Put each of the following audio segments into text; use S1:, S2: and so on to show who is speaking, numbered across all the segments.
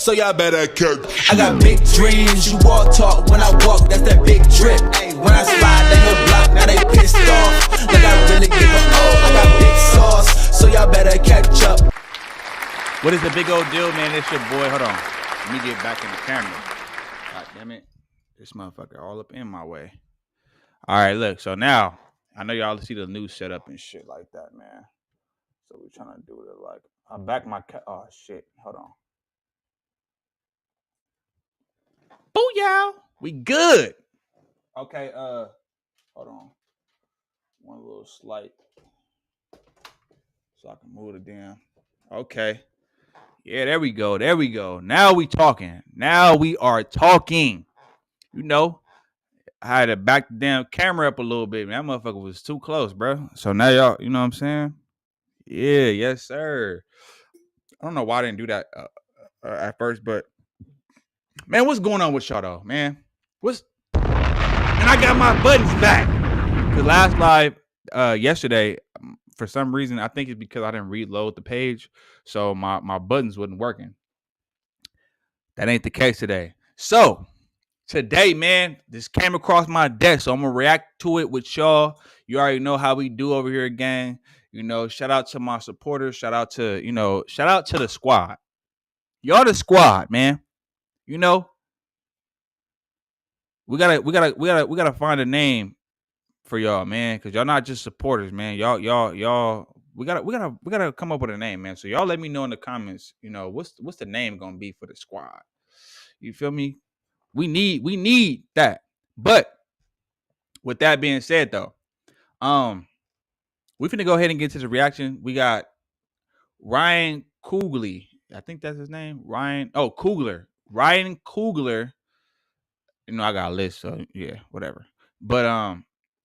S1: so y'all better cook. I got big dreams, you walk talk, when I walk, that's that big drip. When I slide, they gon' block, now they pissed off. Like I really give a I got big sauce, so y'all better catch up.
S2: What is the big old deal, man? It's your boy. Hold on. Let me get back in the camera. God damn it. This motherfucker all up in my way. All right, look. So now, I know y'all see the new setup and shit like that, man. So we're trying to do it like, I back my, oh shit. Hold on. Booyah. We good. Okay, hold on. One little slight. So I can move it down. Okay. Yeah, there we go. There we go. Now we talking. Now we are talking. You know, I had to back the damn camera up a little bit. Man, that motherfucker was too close, bro. So now y'all, you know what I'm saying? Yeah, yes, sir. I don't know why I didn't do that at first, but man, what's going on with y'all though, man? And I got my buttons back. The last live yesterday, for some reason, I think it's because I didn't reload the page, so my buttons wasn't working. That ain't the case today. So today, man, this came across my desk, so I'm gonna react to it with y'all. You already know how we do over here, gang. You know, shout out to my supporters. Shout out to the squad. Y'all the squad, man. You know, we gotta find a name for y'all, man, because y'all not just supporters, man. Y'all. We gotta come up with a name, man. So y'all let me know in the comments. You know, what's the name gonna be for the squad? You feel me? We need that. But with that being said, though, we finna go ahead and get to the reaction. We got Ryan Coogler. I think that's his name. Coogler. Ryan Coogler. You know, I got a list, so yeah, whatever. But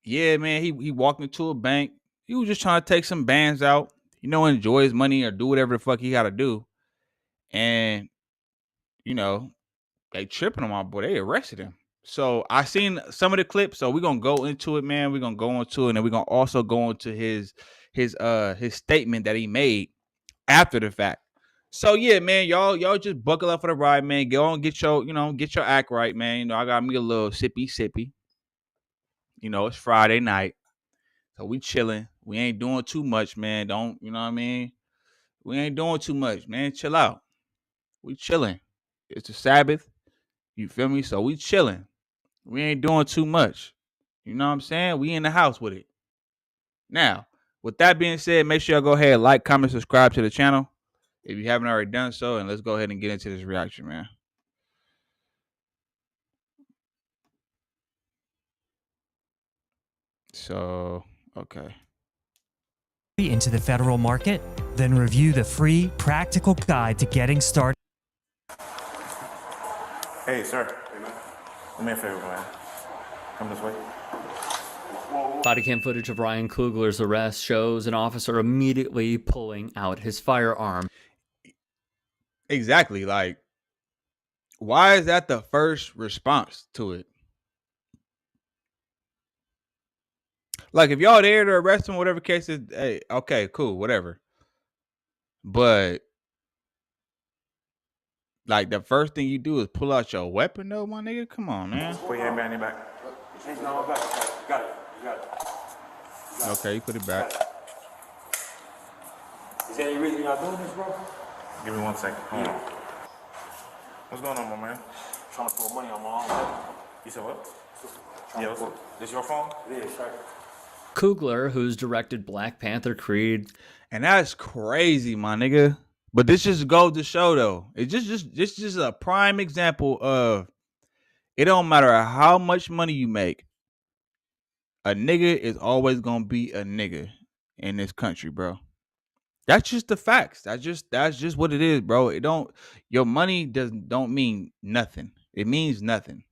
S2: yeah, man, he walked into a bank. He was just trying to take some bands out, you know, enjoy his money or do whatever the fuck he gotta do. And, you know, they tripping on my boy. They arrested him. So I seen some of the clips. So we're gonna go into it, man. We're gonna go into it, and then we're gonna also go into his statement that he made after the fact. So yeah, man, y'all just buckle up for the ride, man. Go on, get your act right, man. You know, I got me a little sippy. You know, it's Friday night. So we chilling. We ain't doing too much, man. Don't, you know what I mean? We ain't doing too much, man. Chill out. We chilling. It's a Sabbath. You feel me? So we chilling. We ain't doing too much. You know what I'm saying? We in the house with it. Now, with that being said, make sure y'all go ahead, like, comment, subscribe to the channel if you haven't already done so, and let's go ahead and get into this reaction, man. So, okay.
S3: Into the federal market? Then review the free practical guide to getting started.
S4: Hey, sir. Hey, man. Do me a favor, man. Come this way.
S5: Body cam footage of Ryan Coogler's arrest shows an officer immediately pulling out his firearm.
S2: Exactly. Like, why is that the first response to it? Like, if y'all there to arrest him, whatever case is, hey, okay, cool, whatever. But like, the first thing you do is pull out your weapon, though, my nigga. Come on, man.
S4: Put your hand behind your back. Got it.
S2: Okay, you put it back.
S4: Is there any reason y'all doing this, bro? Give me 1 second. Hold on. What's going on, my man?
S6: Trying to put money on my own.
S4: You said what? Yeah, this your phone?
S6: It is, right?
S5: Coogler, who's directed Black Panther, Creed,
S2: And that's crazy, my nigga. But this just goes to show, though. It's just a prime example of it don't matter how much money you make. A nigga is always gonna be a nigga in this country, bro. That's just the facts. That's just what it is, bro. Your money don't mean nothing. It means nothing.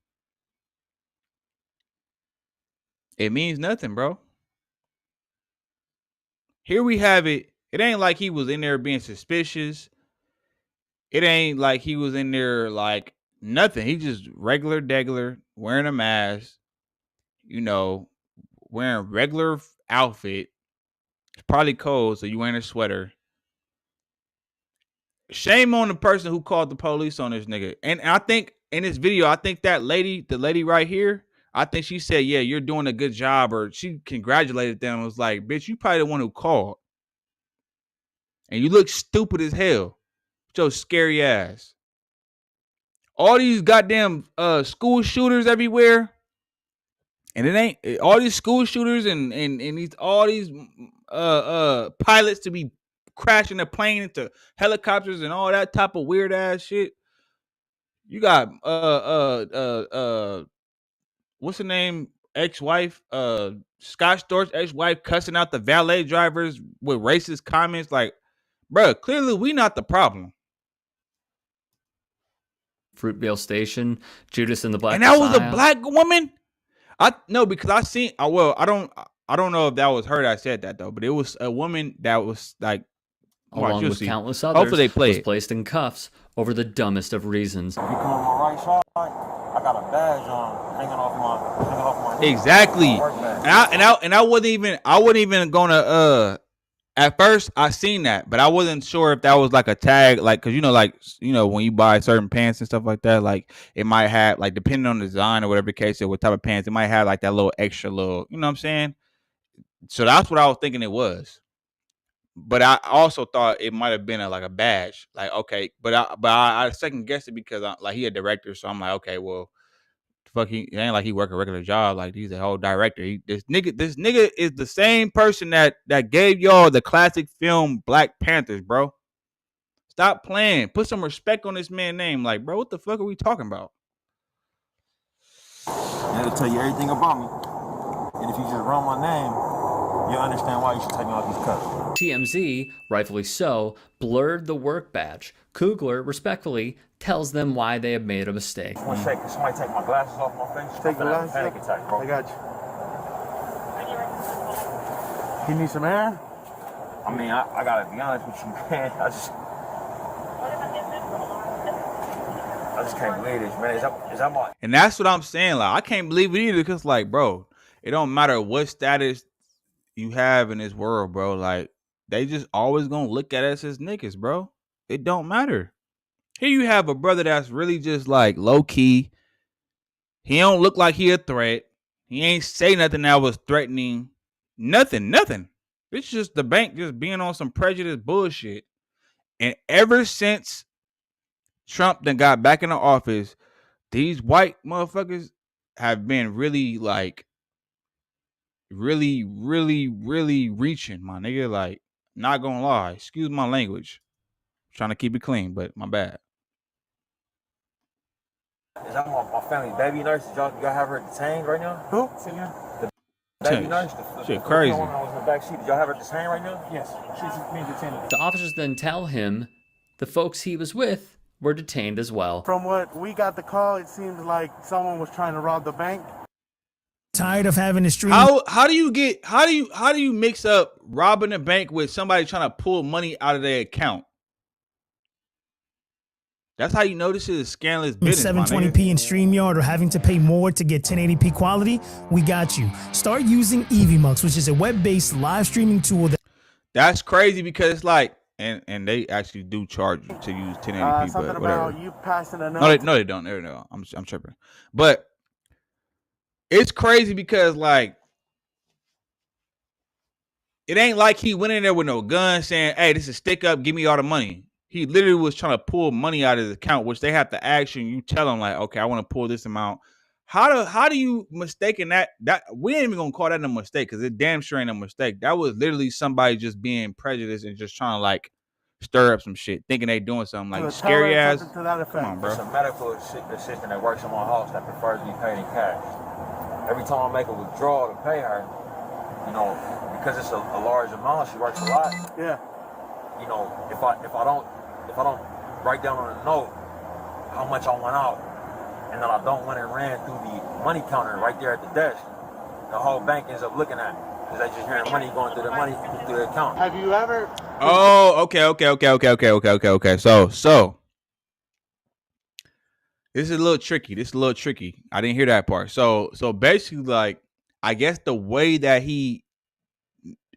S2: It means nothing, bro. Here we have it. It ain't like he was in there being suspicious. It ain't like he was in there like nothing. He just regular, wearing a mask, you know, wearing regular outfit. It's probably cold, so you wearing a sweater. shame on the person who called the police on this nigga. And I think in this video, I think that lady, the lady right here, I think she said, yeah, you're doing a good job, or she congratulated them. It was like, bitch, you probably the one who called. And you look stupid as hell. With your scary ass. All these goddamn school shooters everywhere. And it ain't all these school shooters and these all these pilots to be crashing a plane into helicopters and all that type of weird ass shit. You got what's the name? Ex-wife, Scott Storch's ex-wife cussing out the valet drivers with racist comments. Like, bro, clearly we not the problem.
S5: Fruitvale Station, Judas and the Black
S2: And that
S5: Messiah.
S2: was a black woman. Because I seen. Well, I don't know if that was her that said that though, but it was a woman that was like,
S5: along with
S2: see.
S5: countless others,
S2: Hopefully they play
S5: was
S2: it.
S5: placed in cuffs over the dumbest of reasons.
S6: If you come on my right side, I got a badge on hanging off my knee.
S2: Exactly.
S6: My work badge.
S2: And I wasn't even gonna at first I seen that, but I wasn't sure if that was like a tag, like, cause when you buy certain pants and stuff like that, like it might have, like, depending on the design or whatever the case is, what type of pants, it might have like that little extra little, you know what I'm saying? So that's what I was thinking it was. But I also thought it might have been like a badge, like, okay, but I second guessed it because he a director, so I'm like, okay, well, fuck, it ain't like he work a regular job, like he's a whole director. This nigga is the same person that gave y'all the classic film Black Panthers, bro. Stop playing. Put some respect on this man's name, like, bro. What the fuck are we talking about?
S6: And it'll tell you everything about me. And if you just run my name, you'll understand why you should take me off these cuts.
S5: TMZ, rightfully so, blurred the work badge. Coogler, respectfully, tells them why they have made a mistake.
S6: One sec, can somebody take my glasses off my face?
S7: Take the glasses
S6: panic
S7: off?
S6: attack, bro.
S7: I got you. You need some air?
S6: I mean, I gotta be honest with you, man. I just can't believe this, man. Is that my...
S2: And that's what I'm saying. Like, I can't believe it either, because, like, bro, it don't matter what status you have in this world, bro. Like, they just always gonna look at us as niggas, bro. It don't matter. Here you have a brother that's really just like low key. He don't look like he a threat. He ain't say nothing that was threatening. Nothing. It's just the bank just being on some prejudice bullshit. And ever since Trump then got back in the office, these white motherfuckers have been really like, really reaching, my nigga. Like, not gonna lie. Excuse my language. Trying to keep it clean, but my bad.
S6: Is that my family's baby nurse? Did y'all have her detained right now?
S7: Who?
S6: The baby nurse?
S2: Shit crazy.
S6: The one that was in the back seat. Did y'all have her detained right now?
S7: Yes, she's being detained.
S5: The officers then tell him the folks he was with were detained as well.
S7: From what we got the call, it seems like someone was trying to rob the bank.
S8: Tired of having to stream.
S2: How do you mix up robbing a bank with somebody trying to pull money out of their account? That's how you know this is scandalous business.
S8: 720p in StreamYard or having to pay more to get 1080p quality? We got you. Start using EVMux, which is a web-based live streaming tool
S2: That's crazy, because it's like, and they actually do charge you to use 1080p,
S7: Something
S2: but whatever.
S7: about you passing a note.
S2: No, they don't. No, I'm tripping. But it's crazy because, like, it ain't like he went in there with no gun saying, "Hey, this is stick up, give me all the money." He literally was trying to pull money out of his account, which they have to ask you. And you tell them, like, "Okay, I want to pull this amount." How do you mistaken that? That we ain't even gonna call that a mistake, because it damn sure ain't a mistake. That was literally somebody just being prejudiced and just trying to, like, stir up some shit, thinking they doing something, like, scary ass.
S7: To that effect.
S2: Come on, bro.
S6: There's a medical assistant that works in my house that prefers to be paid in cash. Every time I make a withdrawal to pay her, because it's a large amount, she works a lot.
S7: Yeah.
S6: If I don't write down on a note how much I want out, and then I don't want it ran through the money counter right there at the desk, the whole bank ends up looking at it, because they just hearing money going through the account.
S7: Have you ever?
S2: Oh, okay. So this is a little tricky. I didn't hear that part. So basically, like, I guess the way that he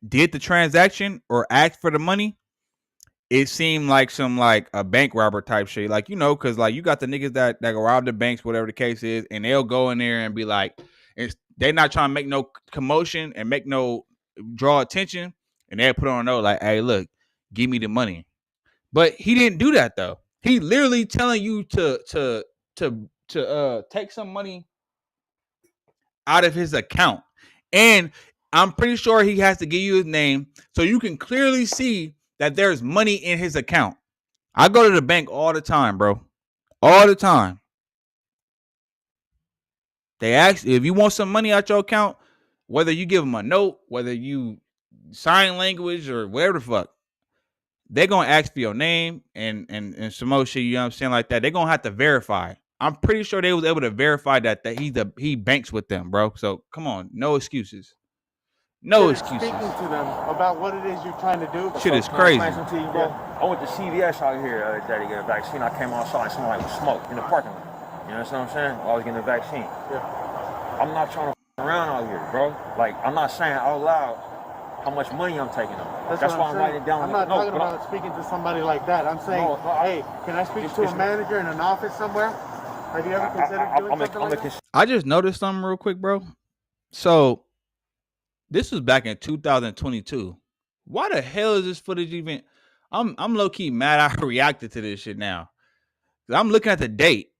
S2: did the transaction or asked for the money, it seemed like some like a bank robber type shit. Like, you know, because like you got the niggas that go rob the banks, whatever the case is, and they'll go in there and be like, they're not trying to make no commotion and make no draw attention, and they'll put on a note like, hey, look, give me the money. But he didn't do that though. He literally telling you to take some money out of his account. And I'm pretty sure he has to give you his name so you can clearly see that there's money in his account. I go to the bank all the time, bro. All the time. They ask if you want some money out your account, whether you give them a note, whether you sign language or whatever the fuck, they're going to ask for your name and some more shit, you know what I'm saying, like that. They're going to have to verify. I'm pretty sure they was able to verify that he banks with them, bro. So, come on. No excuses. No excuses.
S7: Speaking to them about what it is you're trying to do.
S2: Shit is crazy.
S6: I went to CVS out here the other day to get a vaccine. I came outside and smelled like smoke in the parking lot. You know what I'm saying? I was getting a vaccine. Yeah. I'm not trying to around out here, bro. Like, I'm not saying out loud how much money I'm taking on. That's why I'm writing it down.
S7: I'm not talking about speaking to somebody like that. I'm saying, hey, can I speak to a manager in an office somewhere? Have you ever considered doing something like that?
S2: I just noticed something real quick, bro. So, this was back in 2022. Why the hell is this footage even? I'm low key mad I reacted to this shit now. I'm looking at the date.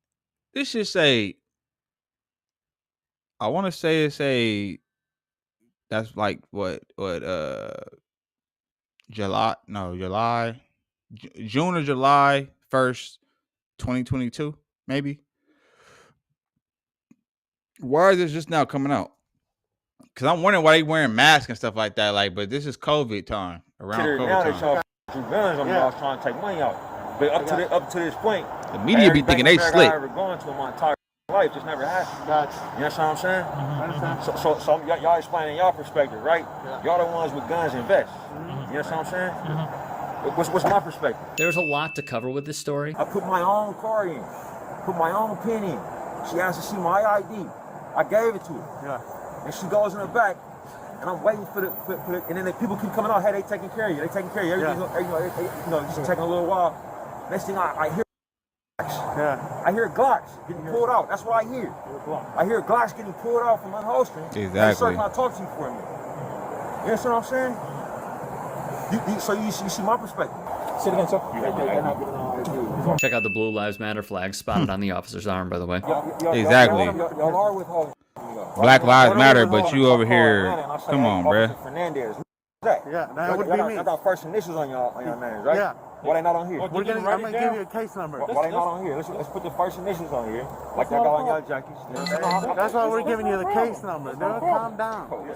S2: This should say, I want to say it's that's like what June or July 1st, 2022, maybe. Why is this just now coming out? Because I'm wondering why they wearing masks and stuff like that. Like, but this is COVID time. Around COVID time.
S6: Guns on me, I was trying to take money out. But up to this point,
S2: the media be thinking they slick.
S6: I ever gone to in my entire life just never happened.
S7: Gotcha.
S6: You know what I'm saying?
S7: Mm-hmm.
S6: So y'all explaining y'all perspective, right? Yeah. Y'all the ones with guns and vests. Mm-hmm. You know what I'm saying? Mm-hmm. What's my perspective?
S5: There's a lot to cover with this story.
S6: I put my own card in, put my own pin in. She asked to see my ID. I gave it to her. Yeah. And she goes in the back, and I'm waiting for the and then the people keep coming out. Hey, they taking care of you. They taking care of you. Everything's it's taking a little while. Next thing I hear. Yeah. I hear Glocks getting pulled out. That's what I hear. I hear Glocks getting pulled out from unholstering.
S2: Exactly.
S6: And sir, can I talk to you for a minute? You understand what I'm saying? So you see my perspective. Say it again, sir.
S5: Check out the Blue Lives Matter flag spotted on the officer's arm, by the way.
S2: Exactly.
S6: Y'all are withholding.
S2: Black Lives Matter, but you over here. Come on, bruh.
S6: Fernandez.
S7: Yeah, that would be me.
S6: I got first initials on your names, right? Yeah. Why they not on here?
S7: I'm gonna give you a case number.
S6: Why they not on here? Let's put the first initials on here, like y'all got on y'all jackets.
S7: That's why we're giving you the case number. Dude, calm down.
S6: You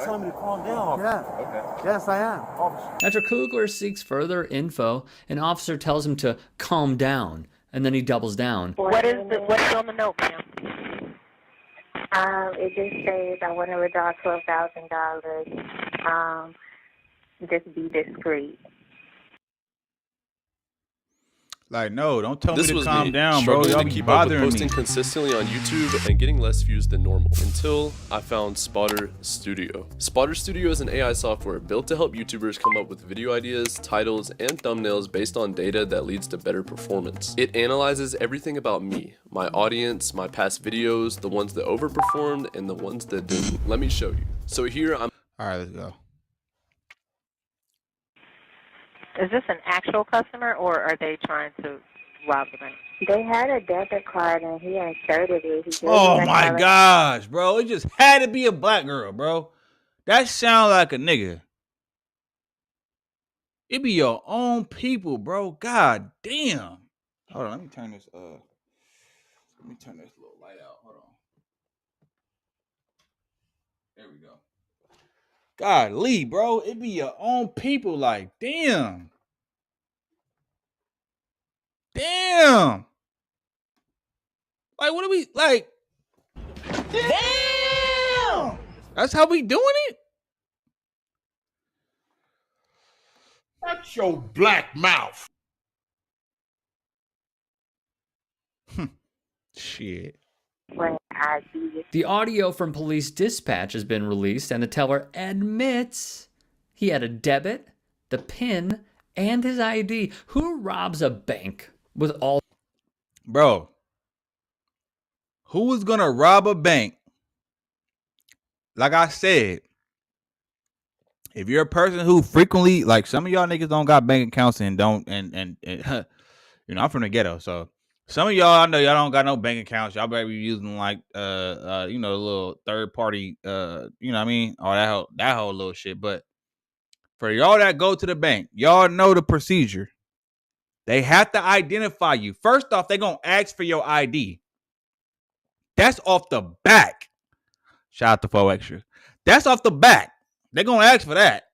S6: telling me to calm down?
S7: Yeah. Okay. Yes, I am.
S5: After Coogler seeks further info, an officer tells him to calm down, and then he doubles down.
S9: What's on the note, ma'am?
S10: It just says I want to withdraw $12,000. Just be discreet.
S2: Like, no, don't tell me to calm down, bro. Y'all
S11: to
S2: be
S11: keep up with
S2: bothering
S11: posting
S2: me.
S11: consistently on YouTube and getting less views than normal until I found Spotter Studio. Spotter Studio is an AI software built to help YouTubers come up with video ideas, titles, and thumbnails based on data that leads to better performance. It analyzes everything about me, my audience, my past videos, the ones that overperformed, and the ones that didn't. Let me show you. So here I'm.
S2: All right, let's go.
S9: Is this an actual customer, or are they trying to rob the bank?
S10: They had a debit card, and he inserted it.
S2: Oh my gosh, bro! It just had to be a black girl, bro. That sound like a nigga. It be your own people, bro. God damn. Hold on, let me turn this little light out. Hold on. There we go. God, Lee, bro, it be your own people. Like, damn. Damn. Like, what are we, like? Damn. That's how we doing it?
S12: Shut your black mouth.
S2: Shit.
S5: The audio from police dispatch has been released, and the teller admits he had a debit, the PIN, and his ID. Who robs a bank with all?
S2: Bro, who is gonna rob a bank? Like I said, if you're a person who frequently, like some of y'all niggas don't got bank accounts and don't, and you know, I'm from the ghetto, so some of y'all, I know y'all don't got no bank accounts. Y'all better be using like, you know, a little third party, you know what I mean, or that whole little shit. But for y'all that go to the bank, y'all know the procedure. They have to identify you. First off, they gonna ask for your ID. That's off the back. Shout out to 4Extra. That's off the back. They're gonna ask for that.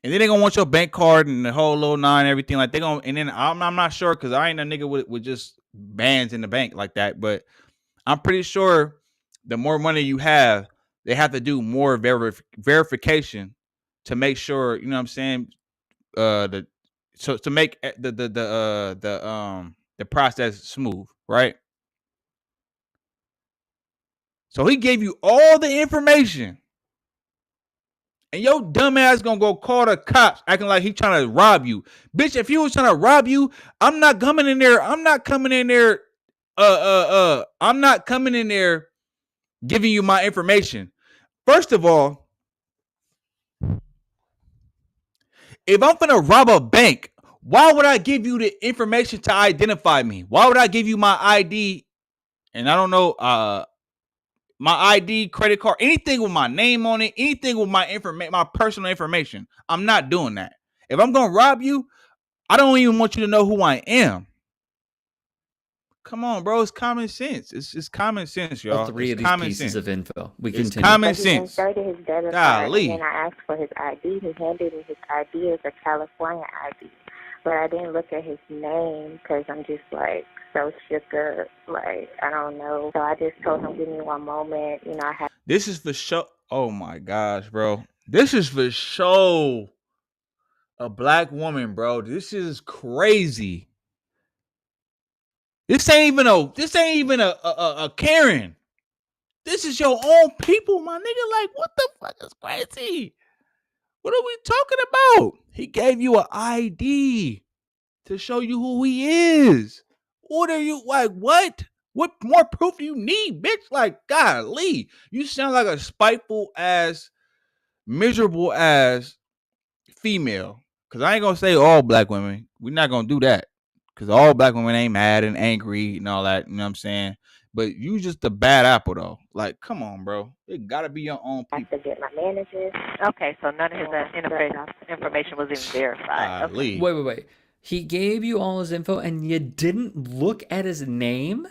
S2: And then they gonna want your bank card and the whole little nine, everything. Like they gonna, and then I'm not sure because I ain't a nigga with just bands in the bank like that. But I'm pretty sure the more money you have, they have to do more verification to make sure, you know what I'm saying? To make the process smooth, right? So he gave you all the information. And your dumb ass gonna go call the cops acting like he trying to rob you. Bitch, if he was trying to rob you, I'm not coming in there. I'm not coming in there giving you my information. First of all, if I'm gonna rob a bank, why would I give you the information to identify me? Why would I give you my ID? And I don't know, my ID, credit card, anything with my name on it, anything with my personal information. I'm not doing that. If I'm gonna rob you, I don't even want you to know who I am. Come on, bro. It's common sense. It's common sense, y'all.
S5: All three of these pieces of info. We
S2: it's
S5: continue.
S2: Common
S10: He
S2: sense.
S10: inserted his debit card, and then I asked for his ID. He handed me his ID as a California ID. But I didn't look at his name because I'm just like so shook up. Like, I don't know. So I just told him, give me one moment. You know, I have.
S2: This is for sure. Oh my gosh, bro. This is for sure a black woman, bro. This is crazy. This ain't even a Karen. This is your own people, my nigga. Like, what the fuck is crazy? What are we talking about? He gave you an ID to show you who he is. What are you, like, what? What more proof do you need, bitch? Like, golly. You sound like a spiteful ass, miserable ass female. Because I ain't going to say all black women. We're not going to do that. Because all black women ain't mad and angry and all that. You know what I'm saying? But you just a bad apple, though. Like, come on, bro. It got to be your own people.
S10: I have to get my manager.
S9: Okay, so none of his information was even verified. Okay.
S5: Wait. He gave you all his info and you didn't look at his name?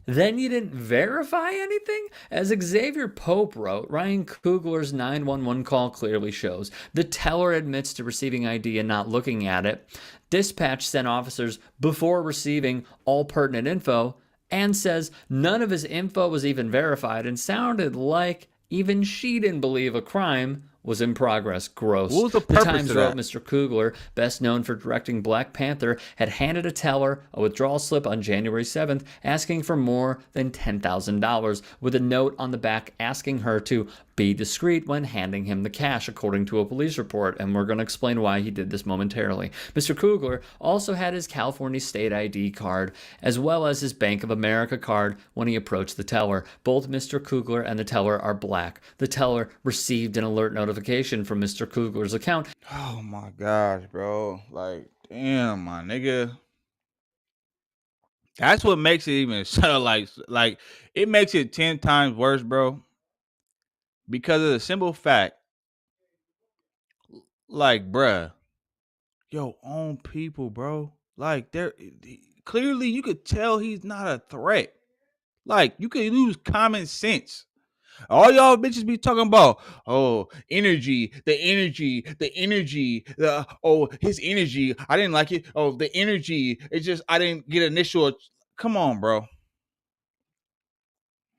S5: Then you didn't verify anything? As Xavier Pope wrote, Ryan Coogler's 911 call clearly shows the teller admits to receiving ID and not looking at it. Dispatch sent officers before receiving all pertinent info and says none of his info was even verified and sounded like even she didn't believe a crime was in progress. Gross.
S2: What was the
S5: The
S2: purpose
S5: Times
S2: of
S5: wrote
S2: that?
S5: Mr. Coogler, best known for directing Black Panther, had handed a teller a withdrawal slip on January 7th asking for more than $10,000 with a note on the back asking her to be discreet when handing him the cash, according to a police report, and we're going to explain why he did this momentarily. Mr. Coogler also had his California state ID card, as well as his Bank of America card when he approached the teller. Both Mr. Coogler and the teller are black. The teller received an alert notification from Mr. Coogler's account.
S2: Oh my gosh, bro. Like, damn, my nigga. That's what makes it even so like it makes it 10 times worse, bro. Because of the simple fact, like, bruh, your own people, bro. Like, they're clearly you could tell he's not a threat. Like, you could lose common sense. All y'all bitches be talking about, oh, energy, his energy. I didn't like it. Oh, the energy. It's just I didn't get initial. Come on, bro.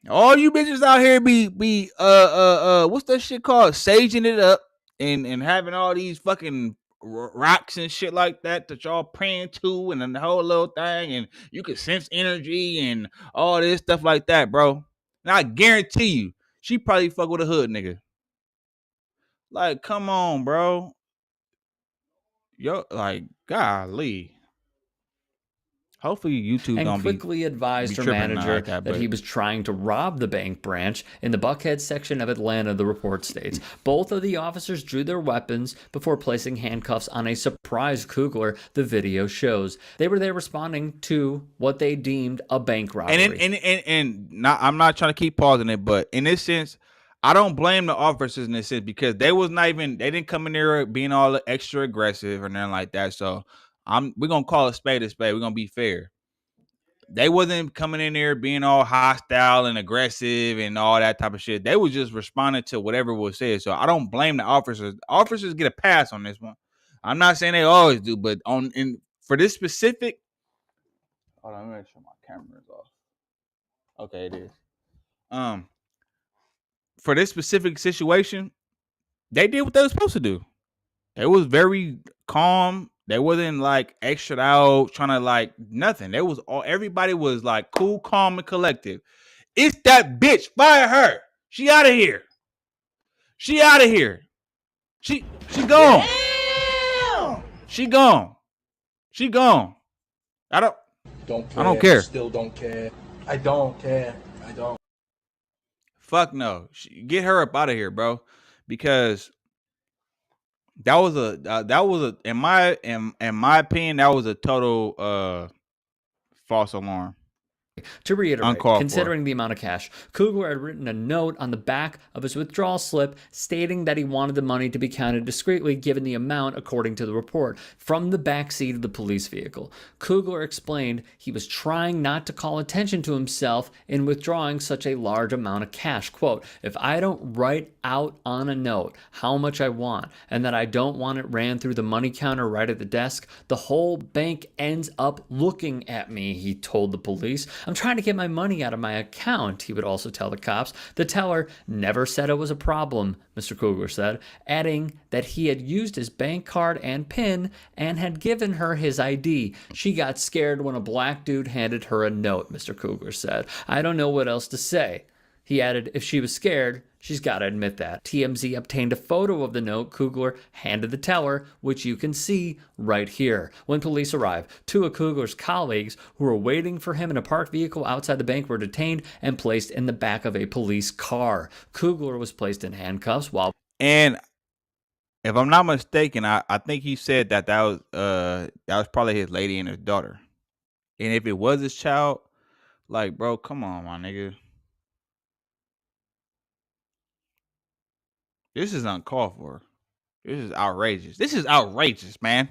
S2: All you bitches out here be what's that shit called? Saging it up and having all these fucking rocks and shit like that y'all praying to and then the whole little thing and you can sense energy and all this stuff like that, bro. And I guarantee you, she probably fuck with a hood nigga. Like, come on, bro. Yo, like, golly. Hopefully YouTube
S5: and
S2: don't
S5: quickly advised her
S2: tripping
S5: manager
S2: like that,
S5: that he
S2: but
S5: was trying to rob the bank branch in the Buckhead section of Atlanta, the report states. Both of the officers drew their weapons before placing handcuffs on a surprise Coogler, the video shows. They were there responding to what they deemed a bank robbery.
S2: And not, I'm not trying to keep pausing it, but in this sense, I don't blame the officers in this sense because they didn't come in there being all extra aggressive or nothing like that. So we're gonna call a spade a spade. We're gonna be fair. They wasn't coming in there being all hostile and aggressive and all that type of shit. They was just responding to whatever was said. So I don't blame the officers. Officers get a pass on this one. I'm not saying they always do, but for this specific. Hold on, let me make sure my camera's off. Okay, it is. For this specific situation, they did what they were supposed to do. They was very calm. They wasn't like extra out trying to like nothing. They was everybody was like cool, calm, and collective. It's that bitch. Fire her. She out of here. She out of here. She gone. Damn. She gone. She gone. I don't care.
S1: Still don't care. I don't care. I don't.
S2: Fuck no. Get her up out of here, bro. Because that was a in my opinion, that was a total false alarm.
S5: To reiterate, considering the amount of cash, Coogler had written a note on the back of his withdrawal slip stating that he wanted the money to be counted discreetly given the amount according to the report from the backseat of the police vehicle. Coogler explained he was trying not to call attention to himself in withdrawing such a large amount of cash. Quote, if I don't write out on a note how much I want and that I don't want it ran through the money counter right at the desk, the whole bank ends up looking at me, he told the police. I'm trying to get my money out of my account, he would also tell the cops. The teller never said it was a problem, Mr. Coogler said, adding that he had used his bank card and PIN and had given her his ID. She got scared when a black dude handed her a note, Mr. Coogler said. I don't know what else to say. He added, if she was scared, she's got to admit that. TMZ obtained a photo of the note Coogler handed the teller, which you can see right here. When police arrived, two of Coogler's colleagues who were waiting for him in a parked vehicle outside the bank were detained and placed in the back of a police car. Coogler was placed in handcuffs while...
S2: And if I'm not mistaken, I think he said that was probably his lady and his daughter. And if it was his child, like, bro, come on, my nigga. This is uncalled for. This is outrageous. This is outrageous, man.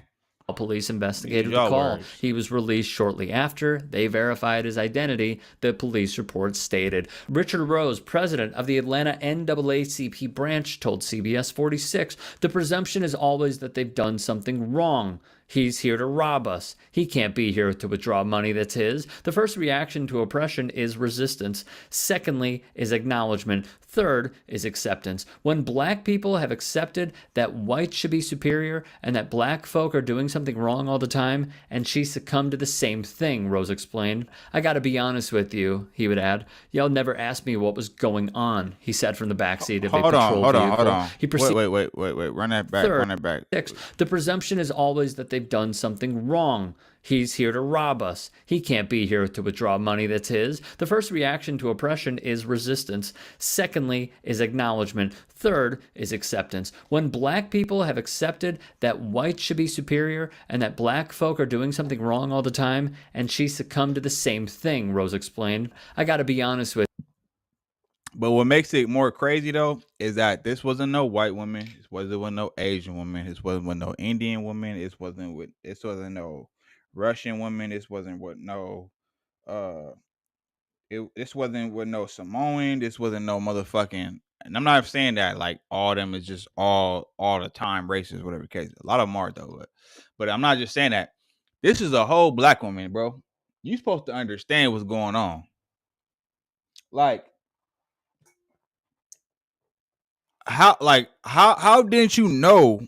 S5: Police investigated the call. He was released shortly after. They verified his identity, the police report stated. Richard Rose, president of the Atlanta NAACP branch, told CBS 46, the presumption is always that they've done something wrong. He's here to rob us. He can't be here to withdraw money that's his. The first reaction to oppression is resistance. Secondly is acknowledgement. Third is acceptance. When black people have accepted that whites should be superior and that black folk are doing something wrong all the time, and she succumbed to the same thing, Rose explained. I gotta be honest with you, he would add. Y'all never asked me what was going on, he said from the backseat of a patrol vehicle.
S2: Hold on.
S5: He proceeded,
S2: wait. Run that back.
S5: 6. The presumption is always that they've done something wrong. He's here to rob us. He can't be here to withdraw money that's his. The first reaction to oppression is resistance. Secondly is acknowledgement. Third is acceptance. When black people have accepted that whites should be superior and that black folk are doing something wrong all the time, and she succumbed to the same thing, Rose explained. I gotta be honest with you.
S2: But what makes it more crazy though is that this wasn't no white woman, this wasn't no Asian woman, this wasn't no Indian woman, this wasn't no Russian woman, this wasn't with no this wasn't with no Samoan, this wasn't no motherfucking, and I'm not saying that like all of them is just all the time racist, whatever the case. A lot of them are though, but I'm not just saying that. This is a whole black woman, bro. You supposed to understand what's going on. Like how didn't you know,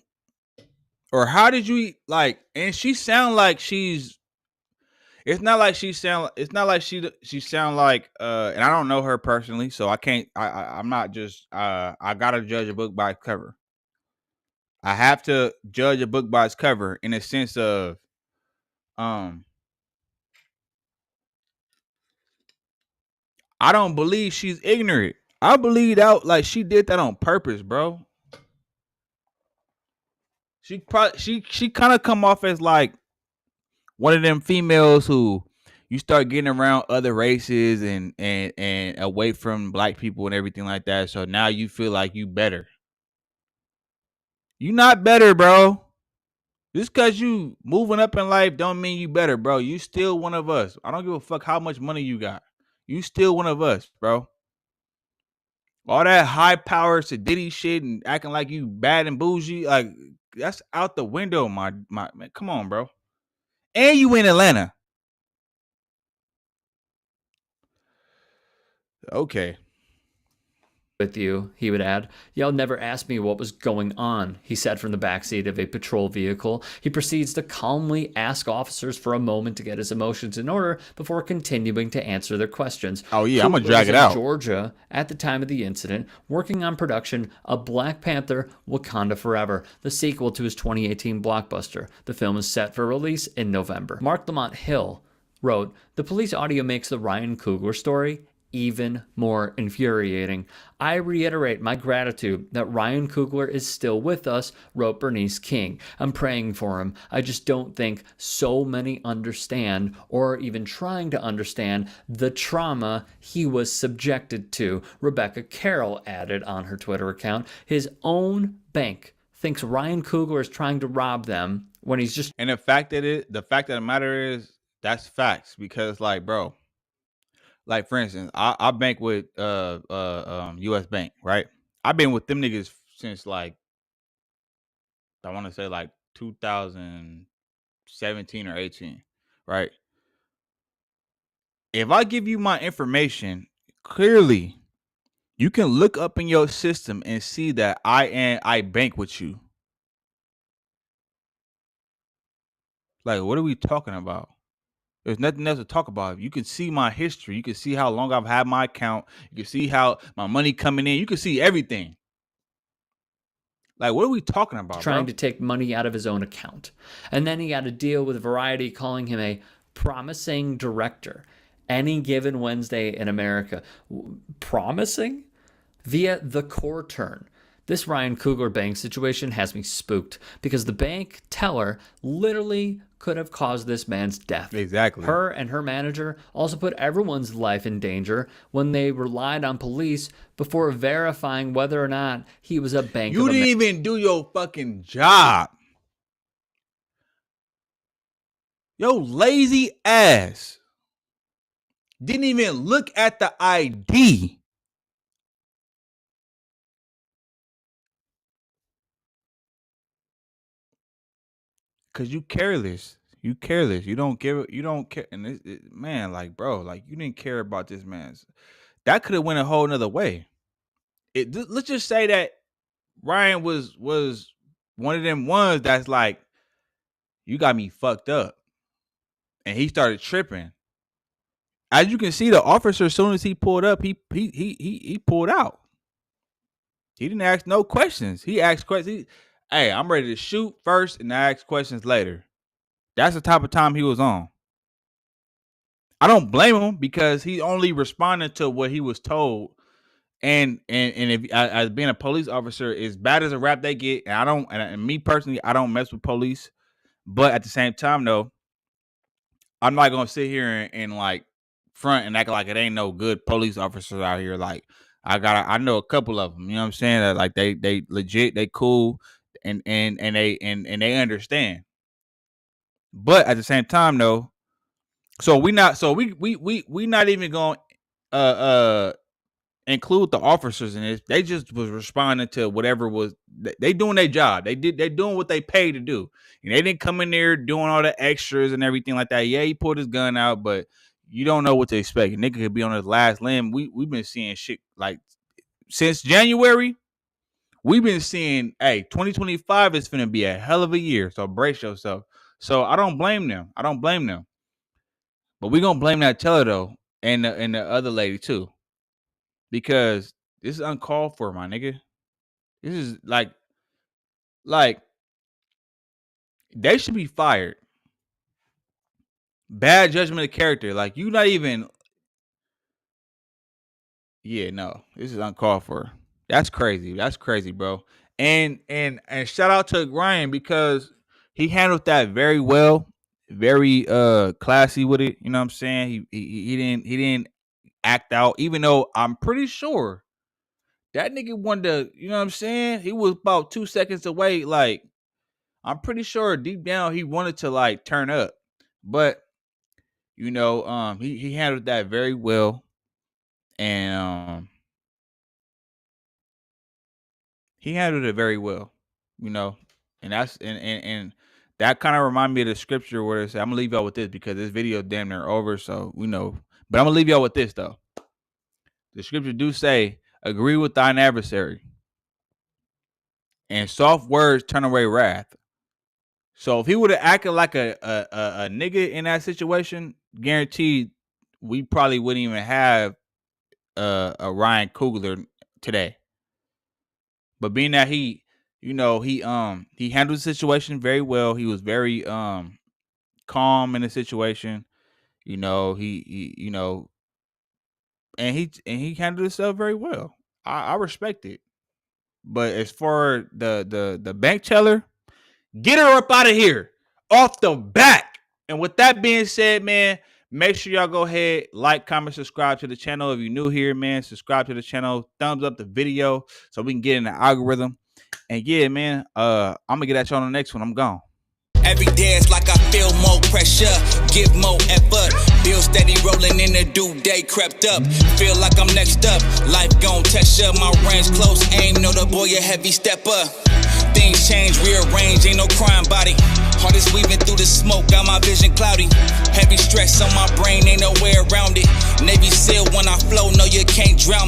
S2: or how did you like? And she sound like she's. It's not like she sound like and I don't know her personally, so I can't. I'm not just. I gotta judge a book by its cover. I have to judge a book by its cover in a sense of I don't believe she's ignorant. I believe that like she did that on purpose, bro. She kind of come off as like one of them females who you start getting around other races and away from black people and everything like that. So now you feel like you better. You not better, bro. Just cause you moving up in life don't mean you better, bro. You still one of us. I don't give a fuck how much money you got. You still one of us, bro. All that high power sedity shit and acting like you bad and bougie, like that's out the window, my man. Come on, bro. And you in Atlanta. Okay.
S5: With you, he would add. Y'all never asked me what was going on, he said from the backseat of a patrol vehicle. He proceeds to calmly ask officers for a moment to get his emotions in order before continuing to answer their questions.
S2: Oh, yeah, I'm going
S5: Coogler
S2: to drag
S5: was
S2: it
S5: in
S2: out.
S5: Georgia at the time of the incident, working on production of Black Panther Wakanda Forever, the sequel to his 2018 blockbuster. The film is set for release in November. Mark Lamont Hill wrote, the police audio makes the Ryan Coogler story even more infuriating. I reiterate my gratitude that Ryan Coogler is still with us, wrote Bernice King. I'm praying for him. I just don't think so many understand or are even trying to understand the trauma he was subjected to. Rebecca Carroll added on her Twitter account, his own bank thinks Ryan Coogler is trying to rob them when he's just...
S2: And the fact of the matter is, that's facts. Because like, bro, like for instance, I bank with US Bank, right? I've been with them niggas since like I want to say like 2017 or 18, right? If I give you my information, clearly you can look up in your system and see that I bank with you. Like, what are we talking about? There's nothing else to talk about. You can see my history. You can see how long I've had my account. You can see how my money coming in. You can see everything. Like, what are we talking about,
S5: trying to take money out of his own account. And then he had to deal with Variety calling him a promising director. Any given Wednesday in America. Promising? Via the core turn. This Ryan Coogler bank situation has me spooked because the bank teller literally could have caused this man's death.
S2: Exactly.
S5: Her and her manager also put everyone's life in danger when they relied on police before verifying whether or not he was a bank.
S2: You didn't even do your fucking job. Yo, lazy ass didn't even look at the ID. Cause you careless. You careless. You don't care. You don't care. And man, like, bro, like you didn't care about this man's. That could have went a whole nother way. Let's just say that Ryan was one of them ones that's like, you got me fucked up, and he started tripping. As you can see, the officer, as soon as he pulled up, he pulled out. He didn't ask no questions. He asked questions. Hey, I'm ready to shoot first and I ask questions later. That's the type of time he was on. I don't blame him because he only responded to what he was told. And if as being a police officer, as bad as a rap they get, and me personally, I don't mess with police. But at the same time, though, I'm not gonna sit here and like front and act like it ain't no good police officers out here. Like I know a couple of them. You know what I'm saying? That like they legit, they cool, and they understand. But at the same time, though, we not even going include the officers in this. They just was responding to whatever was they doing their job. They doing what they paid to do. And they didn't come in there doing all the extras and everything like that. Yeah, he pulled his gun out, but you don't know what to expect. A nigga could be on his last limb. We've been seeing shit like since January. We've been seeing, 2025 is finna be a hell of a year. So brace yourself. So I don't blame them. But we gonna blame that teller though, and the other lady too. Because this is uncalled for, my nigga. This is like Like, they should be fired. Bad judgment of character. Like, you not even. Yeah, no, this is uncalled for. That's crazy. That's crazy, bro. And shout out to Ryan because he handled that very well, very classy with it. You know what I'm saying? He didn't act out, even though I'm pretty sure that nigga wanted to, you know what I'm saying? He was about 2 seconds away. Like, I'm pretty sure deep down he wanted to like turn up. But, you know, he handled that very well. And he handled it very well, you know. And that's and that kind of remind me of the scripture where it says, I'm gonna leave y'all with this because this video is damn near over, so we know. But I'm gonna leave y'all with this though. The scripture do say, agree with thine adversary, and soft words turn away wrath. So if he would have acted like a nigga in that situation, guaranteed we probably wouldn't even have a Ryan Coogler today. But being that he, you know, he handled the situation very well. He was very calm in the situation. You know, he you know, and he handled himself very well. I respect it. But as for the bank teller, get her up out of here off the back. And with that being said, man, make sure y'all go ahead, like, comment, subscribe to the channel. If you're new here, man, subscribe to the channel. Thumbs up the video so we can get in the algorithm. And yeah, man, I'm gonna get at you on the next one. I'm gone.
S1: Every day it's like I feel more pressure, give more effort. Bill steady rolling in the due day crept up. Feel like I'm next up, life gon' test ya. My range close, aim, know the boy a heavy stepper. Things change, rearrange, ain't no crime body. Heart is weaving through the smoke, got my vision cloudy. Heavy stress on my brain, ain't no way around it. Navy SEAL when I flow, no you can't drown me.